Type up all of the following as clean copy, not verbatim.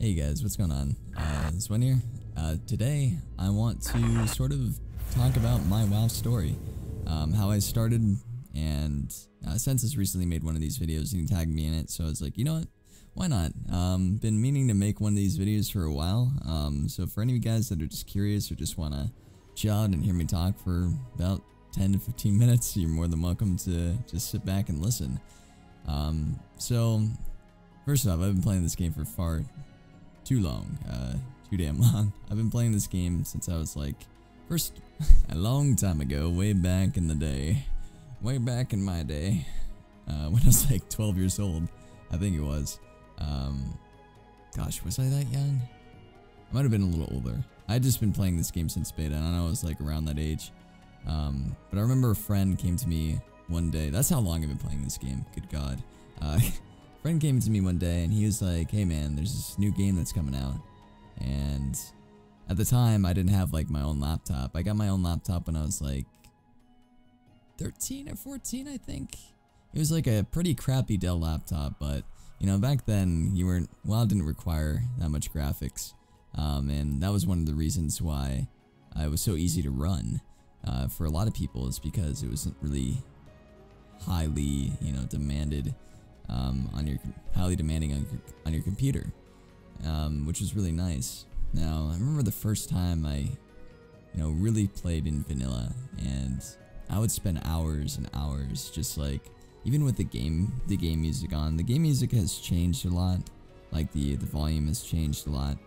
Hey guys, what's going on? Xuen here. Today I want to sort of talk about my WoW story, how I started, and Sense has recently made one of these videos and he tagged me in it, so I was like, you know what, why not? Been meaning to make one of these videos for a while, so for any of you guys that are just curious or just want to chill out and hear me talk for about 10 to 15 minutes, you're more than welcome to just sit back and listen. So first off, I've been playing this game for far too long, too damn long. I've been playing this game since I was like, first, a long time ago, way back in the day, way back in my day, when I was like 12 years old, I think it was. Gosh, was I that young? I might have been a little older. I'd just been playing this game since beta, and I know I was like around that age. But I remember a friend came to me one day. That's how long I've been playing this game. Good God. Friend came to me one day and he was like, hey man, there's this new game that's coming out. And at the time I didn't have like my own laptop. I got my own laptop when I was like 13 or 14, I think. It was like a pretty crappy Dell laptop, but you know, back then WoW didn't require that much graphics. And that was one of the reasons why it was so easy to run for a lot of people, is because it wasn't really highly, you know, demanded highly demanding on your computer, which was really nice. Now, I remember the first time I, really played in vanilla, and I would spend hours and hours just like, even with the game music on. The game music has changed a lot, like the volume has changed a lot,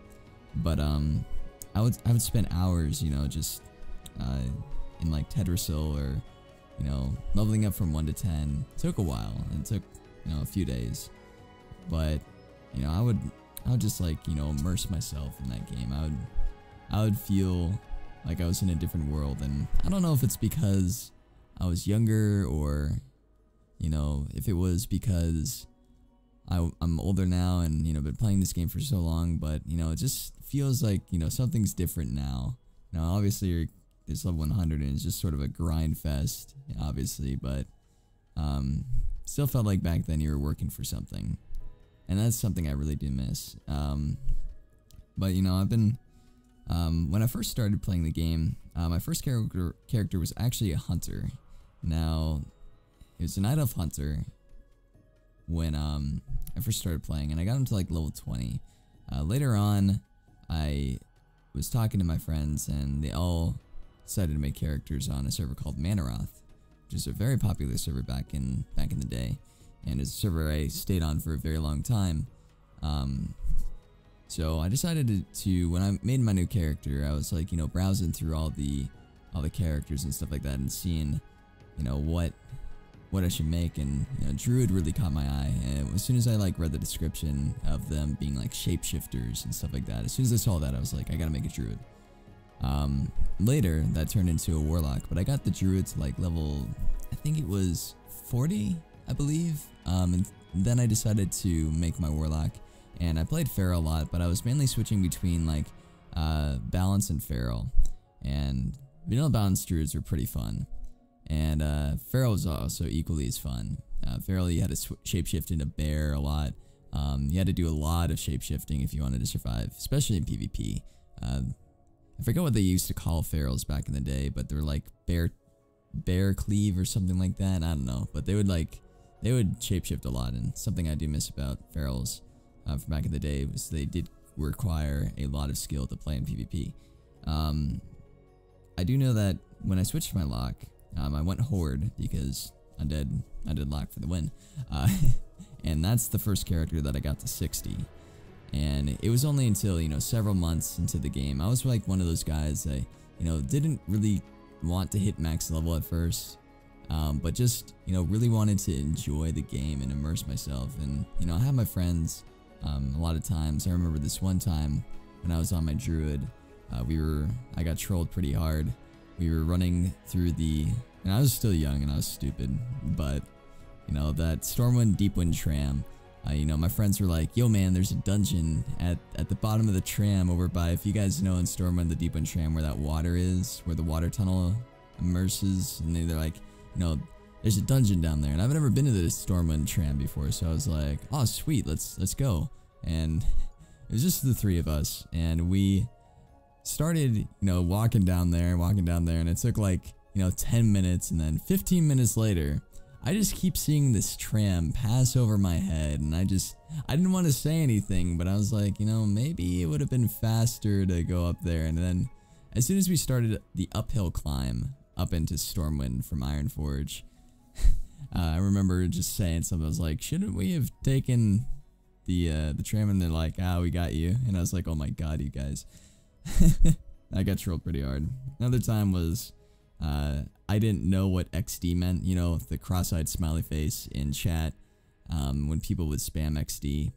but I would spend hours, just in like Tedrasil, or leveling up from 1 to 10. It took a while. It took a few days, but I would just like immerse myself in that game. I would feel like I was in a different world, and I don't know if it's because I was younger, or if it was because I'm older now and been playing this game for so long, but it just feels like something's different now. Now obviously it's level 100 and it's just sort of a grind fest, obviously, but still felt like back then you were working for something, and that's something I really do miss. But I've been, when I first started playing the game, my first character was actually a hunter. Now, it was a night elf hunter when I first started playing, and I got him to like level 20. Later on, I was talking to my friends, and they all decided to make characters on a server called Manaroth, which is a very popular server back in the day, and it's a server I stayed on for a very long time. So I decided to when I made my new character, I was like, browsing through all the characters and stuff like that, and seeing, what I should make, and Druid really caught my eye. And as soon as I like read the description of them being like shapeshifters and stuff like that, as soon as I saw that, I was like, I gotta make a Druid. Later that turned into a warlock, but I got the Druid to like level, I think it was 40, I believe, and then I decided to make my warlock, and I played feral a lot, but I was mainly switching between like balance and feral, and vanilla balance Druids were pretty fun, and feral was also equally as fun. Feral, you had to shapeshift into bear a lot. You had to do a lot of shapeshifting if you wanted to survive, especially in PvP. I forget what they used to call ferals back in the day, but they were like bear cleave or something like that. I don't know, but they would shapeshift a lot, and something I do miss about ferals from back in the day was they did require a lot of skill to play in PvP. I do know that when I switched my lock, I went horde because undead lock for the win, and that's the first character that I got to 60. And it was only until, several months into the game, I was like one of those guys that, didn't really want to hit max level at first, but just, really wanted to enjoy the game and immerse myself. And, I had my friends, a lot of times. I remember this one time when I was on my Druid, I got trolled pretty hard. We were running through and I was still young and I was stupid, but, that Stormwind Deepwind tram. My friends were like, yo man, there's a dungeon at the bottom of the tram over by, if you guys know in Stormwind, the Deepwind tram, where that water is, where the water tunnel immerses, and they're like, there's a dungeon down there. And I've never been to the Stormwind tram before, so I was like, oh sweet, let's go. And It was just the three of us, and we started, you know, walking down there, and it took like, you know, 10 minutes, and then 15 minutes later, I just keep seeing this tram pass over my head, and I didn't want to say anything, but I was like, you know, maybe it would have been faster to go up there. And then as soon as we started the uphill climb up into Stormwind from Ironforge, I remember just saying something. I was like, shouldn't we have taken the tram? And they're like, ah, we got you. And I was like, oh my god, you guys. I got trolled pretty hard. Another time was, I didn't know what XD meant, you know, the cross-eyed smiley face in chat, when people would spam XD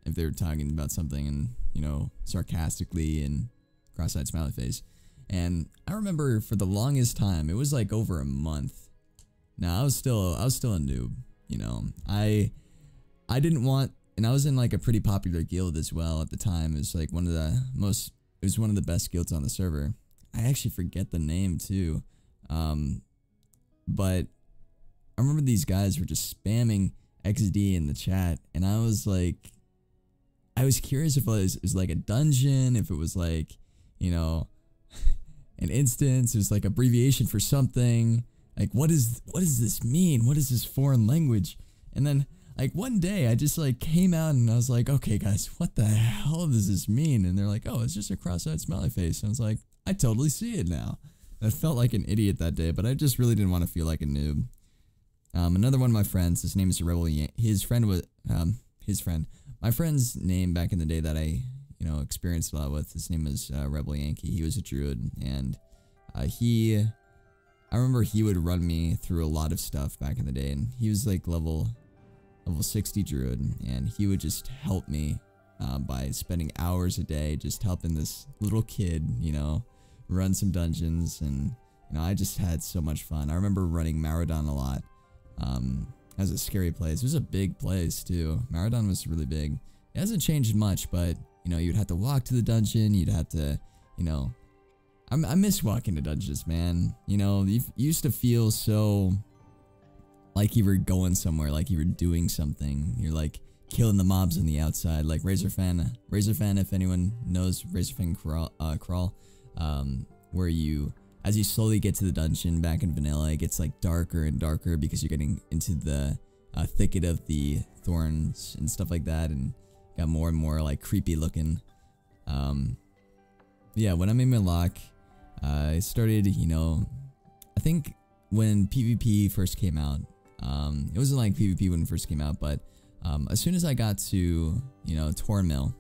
if they were talking about something, and, you know, sarcastically, and cross-eyed smiley face. And I remember for the longest time, it was like over a month. Now, I was still a noob, you know. I didn't want, and I was in like a pretty popular guild as well at the time. It was like one of the best guilds on the server. I actually forget the name too. But I remember these guys were just spamming XD in the chat, and I was like, I was curious if it was like a dungeon, if it was like, you know, an instance, it was like abbreviation for something. Like, what does this mean? What is this foreign language? And then, like, one day I just like came out and I was like, okay guys, what the hell does this mean? And they're like, oh, it's just a cross-eyed smiley face. And I was like, I totally see it now. I felt like an idiot that day, but I just really didn't want to feel like a noob. Another one of my friends, his name is Rebel his friend was, my friend's name back in the day that I, you know, experienced a lot with, his name was Rebel Yankee. He was a druid, and I remember he would run me through a lot of stuff back in the day, and he was like level 60 druid, and he would just help me by spending hours a day just helping this little kid, you know, run some dungeons. And, you know, I just had so much fun. I remember running Maradon a lot. As a scary place. It was a big place too. Maradon was really big. It hasn't changed much, but, you know, you'd have to walk to the dungeon, you'd have to, you know, I miss walking to dungeons, man. You know, you used to feel so like you were going somewhere, like you were doing something. You're like killing the mobs on the outside, like Razorfan, if anyone knows Razorfan Crawl, where you, as you slowly get to the dungeon back in vanilla, it gets like darker and darker because you're getting into the thicket of the thorns and stuff like that, and got more and more like creepy looking. Yeah, when I made my lock, I started, you know, I think when PvP first came out, it wasn't like PvP when it first came out, but as soon as I got to, you know, Terran Mill,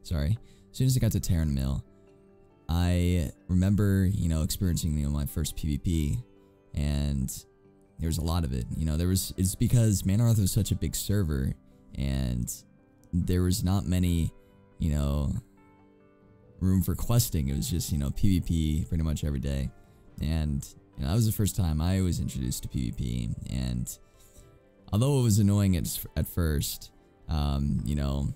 sorry, as soon as I got to Terran Mill, I remember, you know, experiencing, you know, my first PvP, and there was a lot of it. You know, it's because Manarth was such a big server, and there was not many, you know, room for questing. It was just, you know, PvP pretty much every day. And, you know, that was the first time I was introduced to PvP, and although it was annoying at first, you know,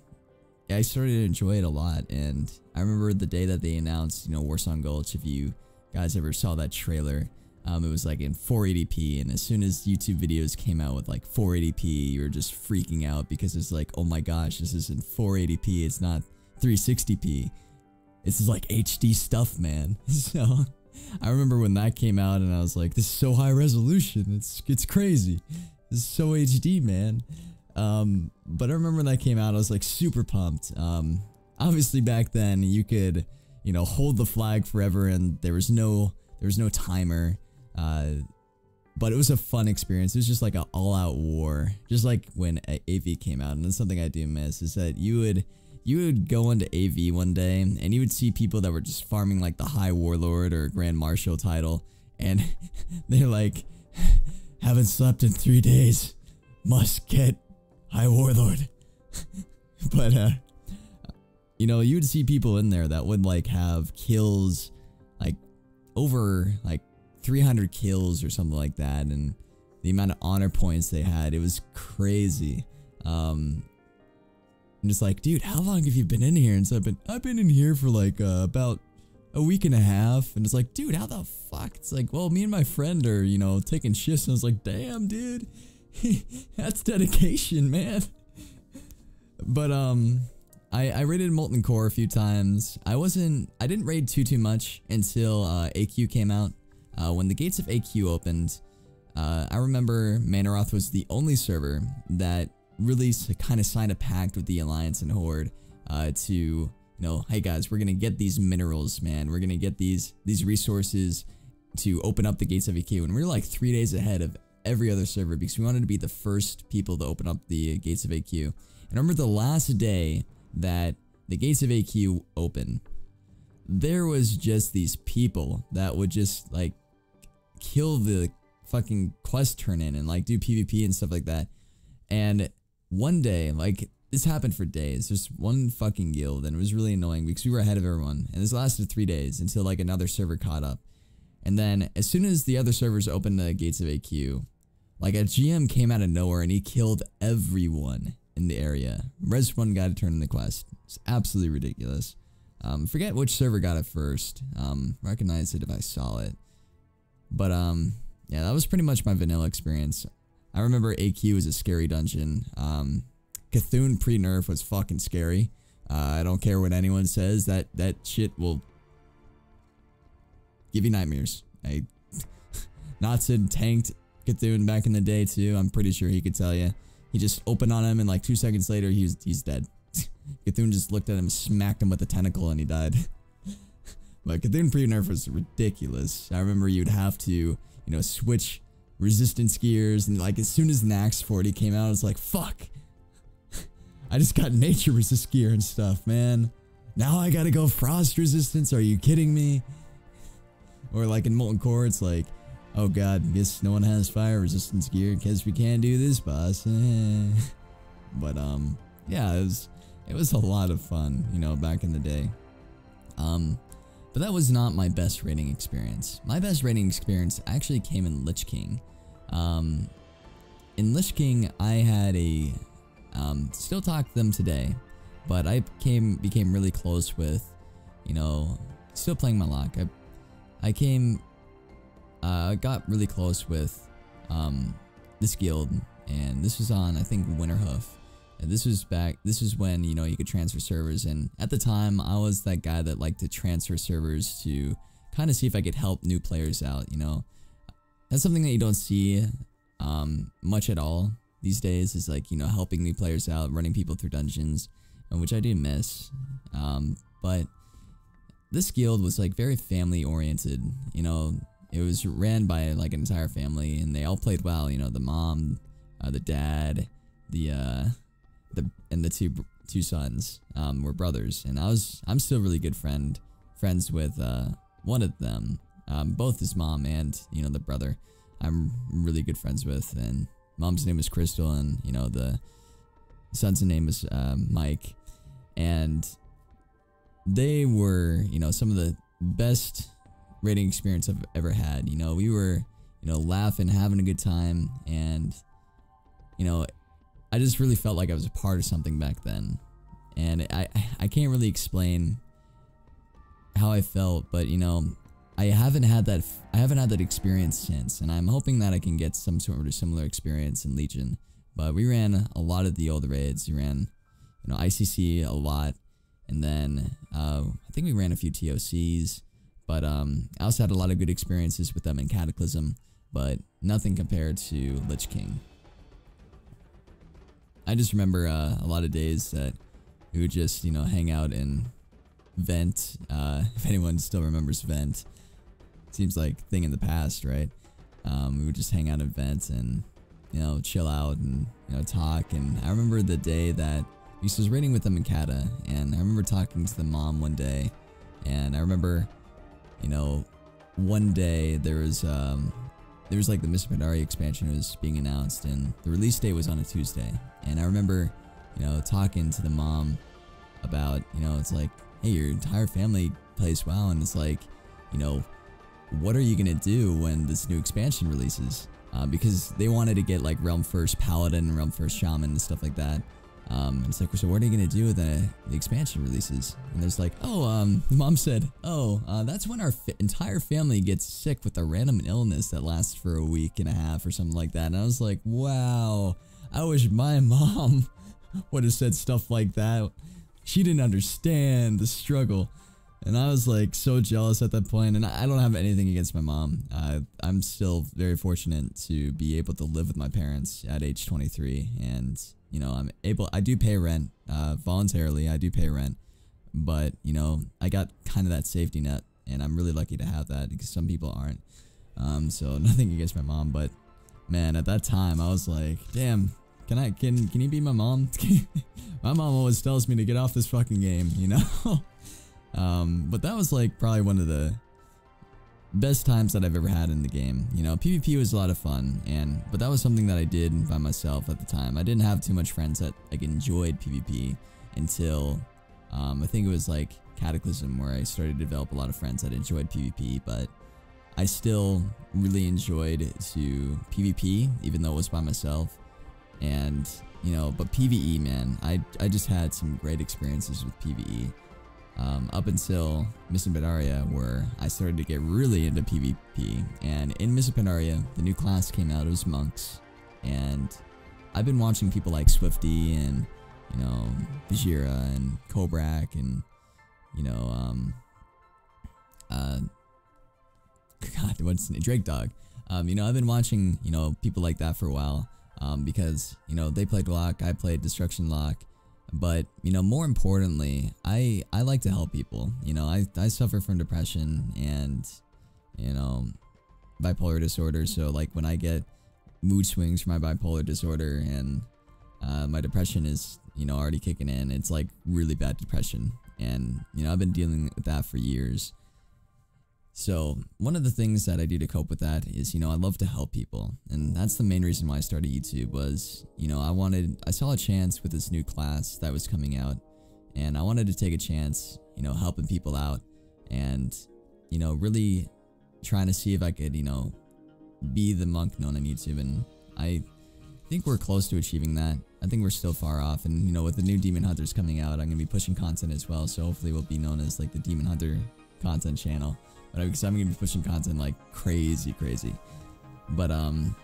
I started to enjoy it a lot. And I remember the day that they announced, you know, Warsong Gulch, if you guys ever saw that trailer, it was like in 480p, and as soon as YouTube videos came out with like 480p, you were just freaking out because it's like, oh my gosh, this is in 480p, it's not 360p. This is like HD stuff, man. So I remember when that came out, and I was like, this is so high resolution, it's crazy. This is so HD, man. But I remember when that came out, I was like super pumped. Obviously back then you could, you know, hold the flag forever, and there was no timer. But it was a fun experience. It was just like an all-out war, just like when AV came out. And that's something I do miss, is that you would go into AV one day, and you would see people that were just farming like the High Warlord or Grand Marshal title, and they're like, haven't slept in 3 days, must get High Warlord. But you know, you would see people in there that would like have kills like over like 300 kills or something like that, and the amount of honor points they had, it was crazy. I'm just like, dude, how long have you been in here? And so I've been in here for like about a week and a half. And it's like, dude, how the fuck? It's like, well, me and my friend are, you know, taking shifts. And I was like, damn, dude, that's dedication, man. But I raided Molten Core a few times. I didn't raid too much until AQ came out. When the gates of AQ opened, I remember Manaroth was the only server that really kind of signed a pact with the Alliance and Horde to, you know, hey guys, we're gonna get these minerals, man. We're gonna get these resources to open up the gates of AQ, and we were like 3 days ahead of every other server because we wanted to be the first people to open up the gates of AQ. And I remember the last day that the gates of AQ opened, there was just these people that would just like kill the fucking quest turn in and like do PvP and stuff like that. And one day, like, this happened for days. There's one fucking guild, and it was really annoying because we were ahead of everyone. And this lasted 3 days until like another server caught up. And then as soon as the other servers opened the gates of AQ, like a GM came out of nowhere and he killed everyone in the area. Res one guy to turn in the quest. It's absolutely ridiculous. Forget which server got it first. Recognize it if I saw it. But yeah, that was pretty much my vanilla experience. I remember AQ was a scary dungeon. Cthulhu pre-nerf was fucking scary. I don't care what anyone says. That shit will give you nightmares. Notson tanked Cthulhu back in the day too. I'm pretty sure he could tell you. He just opened on him, and like 2 seconds later, he's dead. Cthulhu just looked at him, smacked him with a tentacle, and he died. But Cthulhu pre-nerf was ridiculous. I remember you'd have to, you know, switch resistance gears, and like as soon as Nax 40 came out, I was like, fuck. I just got nature resist gear and stuff, man. Now I gotta go frost resistance. Are you kidding me? Or like in Molten Core, it's like, oh god, guess no one has fire resistance gear. Guess we can't do this, boss. But yeah, it was a lot of fun, you know, back in the day. But that was not my best raiding experience. My best raiding experience actually came in Lich King. In Lich King, I had a still talk to them today, but I became really close with, you know, still playing my luck. I got really close with this guild, and this was on, I think, Winterhoof. And this was when, you know, you could transfer servers, and at the time I was that guy that liked to transfer servers to kind of see if I could help new players out, you know. That's something that you don't see much at all these days, is like, you know, helping new players out, running people through dungeons, which I do miss. But this guild was like very family oriented, you know. It was ran by like an entire family, and they all played well, you know. The mom, the dad, and the two sons were brothers, and I'm still really good friends with one of them, both his mom and, you know, the brother. I'm really good friends with, and mom's name is Crystal, and, you know, the son's name is Mike, and they were, you know, some of the best raiding experience I've ever had. You know, we were, you know, laughing, having a good time, and, you know, I just really felt like I was a part of something back then. And I can't really explain how I felt, but, you know, I haven't had that experience since, and I'm hoping that I can get some sort of similar experience in Legion. But we ran a lot of the old raids. We ran, you know, ICC a lot, and then I think we ran a few TOCs. But I also had a lot of good experiences with them in Cataclysm, but nothing compared to Lich King. I just remember a lot of days that we would just, you know, hang out in Vent. If anyone still remembers Vent, seems like a thing in the past, right? We would just hang out in Vent and, you know, chill out and, you know, talk. And I remember the day that we was raiding with them in Kata, and I remember talking to the mom one day, and I remember, you know, one day there was like the Miss Pandaria expansion was being announced, and the release date was on a Tuesday. And I remember, you know, talking to the mom about, you know, it's like, hey, your entire family plays WoW, and it's like, you know, what are you gonna do when this new expansion releases? Because they wanted to get like Realm First Paladin and Realm First Shaman and stuff like that. It's like, so what are you gonna do when the expansion releases? And there's like, oh, the mom said, oh, that's when our entire family gets sick with a random illness that lasts for a week and a half or something like that. And I was like, wow, I wish my mom would have said stuff like that she didn't understand the struggle. And I was like so jealous at that point, and I don't have anything against my mom. I'm still very fortunate to be able to live with my parents at age 23, and you know, I do pay rent, voluntarily, I do pay rent, but you know, I got kind of that safety net, and I'm really lucky to have that because some people aren't. So nothing against my mom, but man, at that time I was like, damn, can you be my mom? My mom always tells me to get off this fucking game, you know? But that was like probably one of the best times that I've ever had in the game. You know, PvP was a lot of fun, but that was something that I did by myself at the time. I didn't have too much friends that like enjoyed PvP until I think it was like Cataclysm where I started to develop a lot of friends that enjoyed PvP, but I still really enjoyed to PvP even though it was by myself. And you know, but PvE, man, I just had some great experiences with PvE. Up until Mists of Pandaria, where I started to get really into PvP. And in Mists of Pandaria, the new class came out, it was monks. And I've been watching people like Swifty and, you know, Vajira and Kobrak and, you know, God, what's his name? Drake Dog. You know, I've been watching, you know, people like that for a while, because, you know, they played Lock, I played Destruction Lock. But, you know, more importantly, I like to help people. You know, I suffer from depression and, you know, bipolar disorder. So, like, when I get mood swings from my bipolar disorder and my depression is, you know, already kicking in, it's, like, really bad depression. And, you know, I've been dealing with that for years. So, one of the things that I do to cope with that is, you know, I love to help people. And that's the main reason why I started YouTube was, you know, I saw a chance with this new class that was coming out. And I wanted to take a chance, you know, helping people out. And, you know, really trying to see if I could, you know, be the monk known on YouTube. And I think we're close to achieving that. I think we're still far off. And, you know, with the new Demon Hunters coming out, I'm going to be pushing content as well. So hopefully we'll be known as, like, the Demon Hunter content channel. But because I'm gonna be pushing content like crazy. But I'm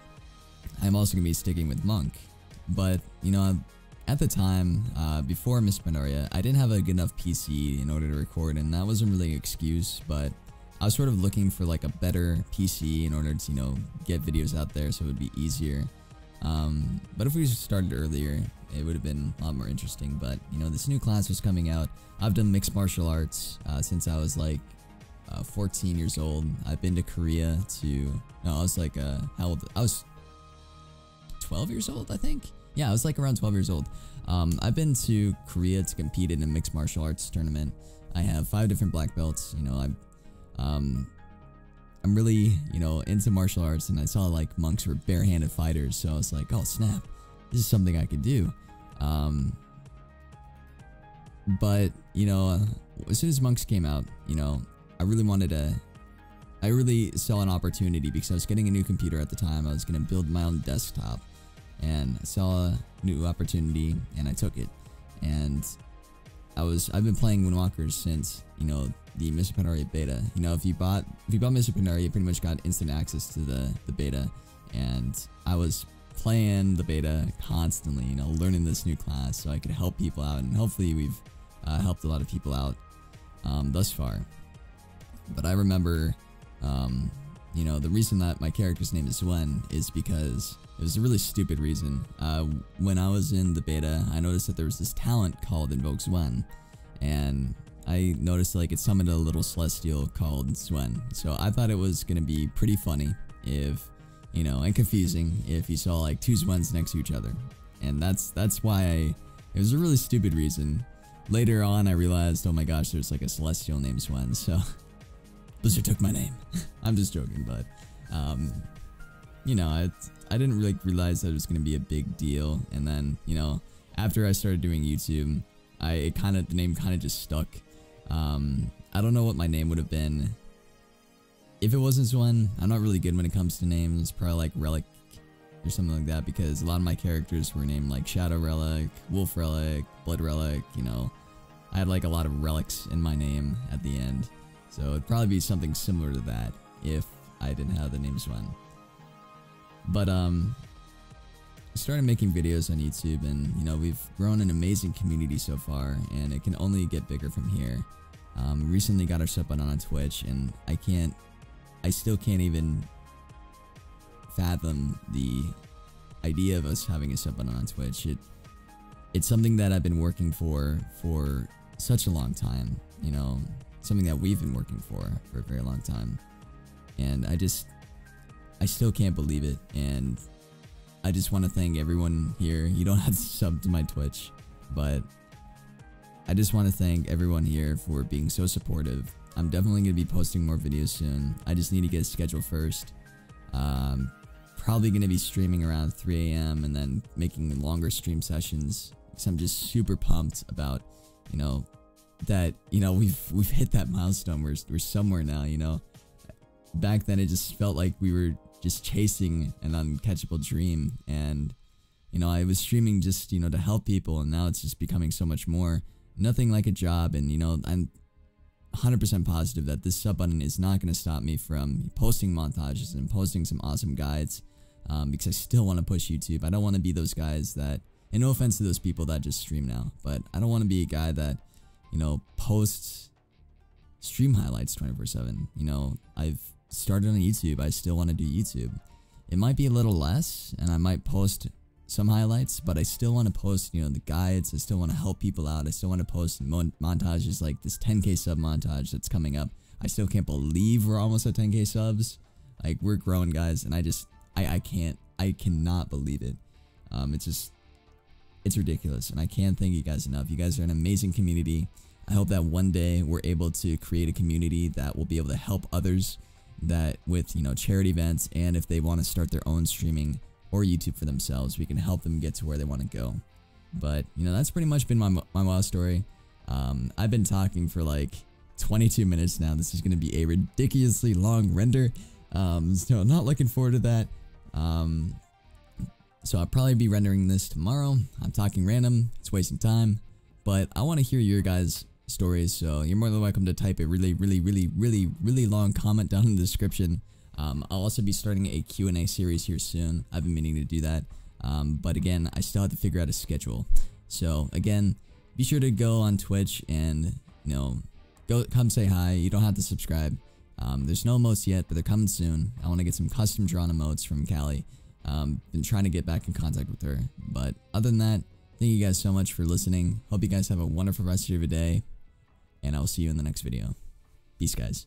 also gonna be sticking with Monk. But you know, at the time, before Mists of Pandaria, I didn't have a good enough PC in order to record, and that wasn't really an excuse. But I was sort of looking for like a better PC in order to, you know, get videos out there so it would be easier. But if we started earlier, it would have been a lot more interesting. But you know, this new class was coming out. I've done mixed martial arts since I was like 14 years old. I've been to Korea I was like, how old? I was 12 years old, I think. Yeah, I was like around 12 years old. I've been to Korea to compete in a mixed martial arts tournament. I have 5 different black belts. You know, I'm really, you know, into martial arts, and I saw like monks were barehanded fighters, so I was like, oh snap, this is something I could do. But you know, as soon as monks came out, you know, I really saw an opportunity because I was getting a new computer at the time. I was going to build my own desktop, and I saw a new opportunity and I took it. And I've been playing Windwalkers since, you know, the Mists of Pandaria beta. You know, if you bought Mists of Pandaria, you pretty much got instant access to the beta. And I was playing the beta constantly, you know, learning this new class so I could help people out, and hopefully we've helped a lot of people out thus far. But I remember, you know, the reason that my character's name is Xuen is because it was a really stupid reason. When I was in the beta, I noticed that there was this talent called Invoke Xuen, and I noticed like it summoned a little celestial called Xuen. So I thought it was gonna be pretty funny if, you know, and confusing if you saw like 2 Xuens next to each other. And that's why it was a really stupid reason. Later on, I realized, oh my gosh, there's like a celestial named Xuen, so Blizzard took my name. I'm just joking, but, you know, I didn't really realize that it was going to be a big deal. And then, you know, after I started doing YouTube, the name kind of just stuck. I don't know what my name would have been if it wasn't Xuen. I'm not really good when it comes to names. Probably like Relic or something like that, because a lot of my characters were named like Shadow Relic, Wolf Relic, Blood Relic, you know. I had like a lot of relics in my name at the end. So it'd probably be something similar to that if I didn't have the name Xuen. But started making videos on YouTube, and you know, we've grown an amazing community so far, and it can only get bigger from here. We recently got our sub button on Twitch, and I still can't even fathom the idea of us having a sub button on Twitch. It's something that I've been working for such a long time, you know, something that we've been working for a very long time, and I still can't believe it. And I just want to thank everyone here. You don't have to sub to my Twitch, but I just want to thank everyone here for being so supportive. I'm definitely going to be posting more videos soon. I just need to get a schedule first. Probably going to be streaming around 3 a.m. and then making longer stream sessions, because I'm just super pumped about, you know, that, you know, we've hit that milestone. We're somewhere now, you know. Back then it just felt like we were just chasing an uncatchable dream, and you know, I was streaming just, you know, to help people, and now it's just becoming so much more. Nothing like a job. And you know, I'm 100% positive that this sub button is not going to stop me from posting montages and posting some awesome guides, because I still want to push YouTube. I don't want to be those guys that, and no offense to those people that just stream now, but I don't want to be a guy that, you know, posts stream highlights 24/7. You know, I've started on YouTube. I still want to do YouTube. It might be a little less, and I might post some highlights, but I still want to post, you know, the guides. I still want to help people out. I still want to post montages like this 10k sub montage that's coming up. I still can't believe we're almost at 10k subs. Like, we're growing, guys, and I cannot believe it. It's ridiculous, and I can't thank you guys enough. You guys are an amazing community. I hope that one day we're able to create a community that will be able to help others, that with, you know, charity events, and if they want to start their own streaming or YouTube for themselves, we can help them get to where they want to go. But you know, that's pretty much been my WoW story. I've been talking for like 22 minutes now. This is going to be a ridiculously long render, so I'm not looking forward to that. So I'll probably be rendering this tomorrow. I'm talking random, it's wasting time, but I want to hear your guys' stories, so you're more than welcome to type a really long comment down in the description. I'll also be starting a Q&A series here soon. I've been meaning to do that, but again, I still have to figure out a schedule. So again, be sure to go on Twitch and, you know, come say hi. You don't have to subscribe. There's no emotes yet, but they're coming soon. I want to get some custom drawn emotes from Callie. Been trying to get back in contact with her, but other than that, thank you guys so much for listening. Hope you guys have a wonderful rest of your day, and I will see you in the next video. Peace, guys.